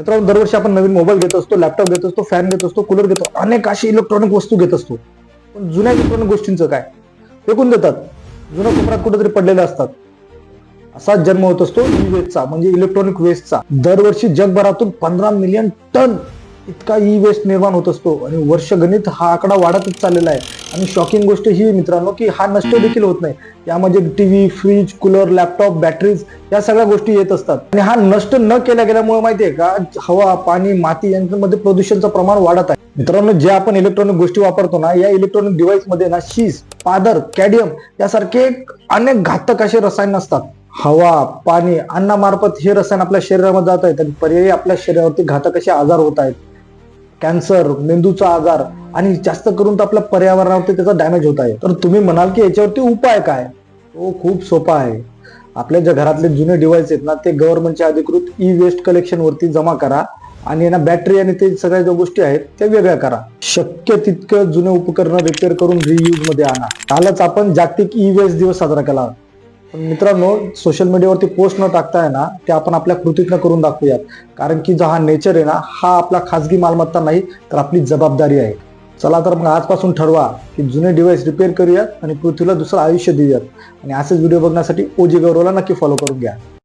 मित्रांनो, दरवर्षी आपण नवीन मोबाईल घेत असतो, लॅपटॉप घेत असतो, फॅन घेत असतो, कूलर घेतो, अनेक अशी इलेक्ट्रॉनिक वस्तू घेत असतो. पण जुन्या इलेक्ट्रॉनिक गोष्टींचं काय? फेकून देतात. जुन्या कोपऱ्यात कुठेतरी पडलेल्या असतात. असा जन्म होत असतो ई वेस्टचा, म्हणजे इलेक्ट्रॉनिक वेस्टचा. दरवर्षी जगभरातून 15 मिलियन टन इतका ई वेस्ट निर्माण होत असतो आणि वर्षगणित हा आकडा वाढतच चाललेला आहे. आणि शॉकिंग गोष्ट ही मित्रांनो, की हा नष्ट देखील होत नाही. यामध्ये TV, fridge, cooler, laptop, batteries या सगळ्या गोष्टी येत असतात. आणि हा नष्ट न केल्या गेल्यामुळे माहितीये का, हवा, पाणी, माती यांच्यामध्ये प्रदूषणाचं प्रमाण वाढत आहे. मित्रांनो, जे आपण इलेक्ट्रॉनिक गोष्टी वापरतो ना, या इलेक्ट्रॉनिक डिव्हाइस मध्ये ना शीस, पादर, कॅडमियम यासारखे अनेक घातक असे रसायन असतात. हवा, पाणी, अन्नामार्फत हे रसायन आपल्या शरीरामध्ये जात आहेत आणि पर्यायी आपल्या शरीरावरती घातक असे आजार होत आहेत. कॅन्सर, मेंदूचा आजार आणि जास्त करून तर आपल्या पर्यावरणावरती त्याचा डॅमेज होत आहे. तर तुम्ही म्हणाल की याच्यावरती उपाय काय? तो खूप सोपा आहे. आपल्या ज्या घरातले जुने डिव्हाइस आहेत ना, ते गव्हर्नमेंटच्या अधिकृत ई वेस्ट कलेक्शन वरती जमा करा आणि ना बॅटरी आणि ते सगळ्या ज्या गोष्टी आहेत त्या वेगळ्या करा. शक्य तितकं जुने उपकरणं रिपेअर करून रियूज मध्ये आणा. कालच आपण जागतिक ई वेस्ट दिवस साजरा केला. पण मित्रांनो, सोशल मीडियावरती पोस्ट न टाकता आहे ना, ते आपण आपल्या कृतीतनं करून दाखवूयात. कारण की जो हा नेचर आहे ना, हा आपला खाजगी मालमत्ता नाही, तर आपली जबाबदारी आहे. चला तर मग आजपासून ठरवा की जुने डिव्हाइस रिपेअर करूयात आणि पृथ्वीला दुसरं आयुष्य देऊयात. आणि असेच व्हिडिओ बघण्यासाठी ओजी गौरवला नक्की फॉलो करून घ्या.